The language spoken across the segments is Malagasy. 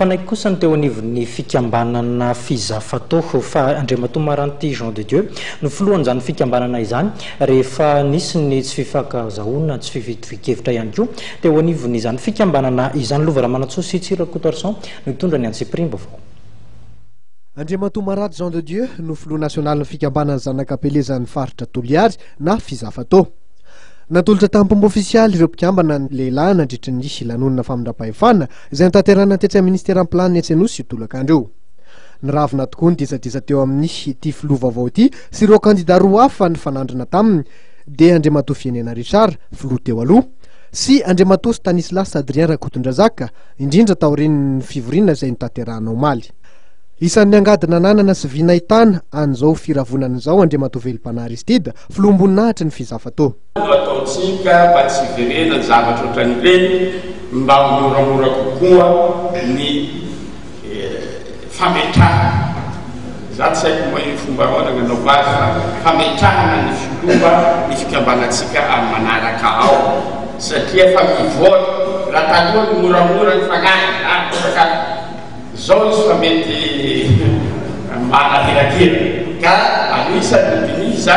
Fanaiky kosa ny teo anivon'ny fikambanana Fizafatao fa Andriamatoa Maranty Jean de Dieu no filohan'izany fikambanana izany rehefa nisy ny tsy fifankazahoana tsy fividivikevitra ihany koa teo anivon'izany fikambanana izany. Lova Ramanatsoa Tsirakoto Arsan no mitondra ny antseprim-baovao. Andriamatoa Maranty Jean de Dieu no filoha nasionalin'ny fikambanana zanakapelezan'ny faritra Toliary na Fizafatao. Natolotra tamin'ny ofisialy ireo mpikambana ny lehilahy nandritra ny lanonana famindram-pahefana izay notanterahina tetsy amin'ny ministera plan ny Atsianosy tolakandro eo. Niravina tokoa ny dizadiza teo amin'ny ity filoha vaovao ity sy ireo kandida roa hafa ny fanandrina taminy dia Andriamatoa Fienena Richard filoha teo aloha sy Andriamatoa Stanislas Adrien Rakotondrazaka indrindra taorian'ny fivoriana izay notanterahana omaly. Isan'ny angadina nanana sy vinaitana an'izao firavonana izao Andriamatoa Velipana Aristide filoha amboninahitra ny Fizafatao. Ataontsika mba tsy hiverena ny zavatra ohatran'ireny mba moramora kokoa ny fametrahana. Za tsy haiko moa fomba ahoana nanao azy fa fametrahana ny filoha ny fikambanantsika amin'ny manaraka ao satria fa mivoatra raha taloha ny moramora ny fagnahina zao izy fa mety manateratera ka anisany dinisa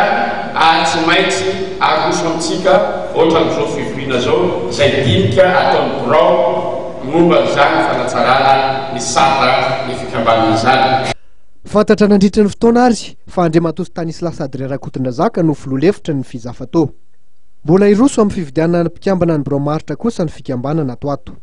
tsy maintsy aroso amintsika ohatran'izao fivoriana zao zay dinika ataon'ny birao momba izany fanatsarana ny sata ny fikambanana izany. Fantatra nandritra ny fotoana ary fa Andriamatoa Stanislas Adrien Rakotondrazaka no filoha lefitra ny Fizafatao. Mbola iroso amin'ny fividianana mpikambana ny birao maritra kosa ny fikambanana ato.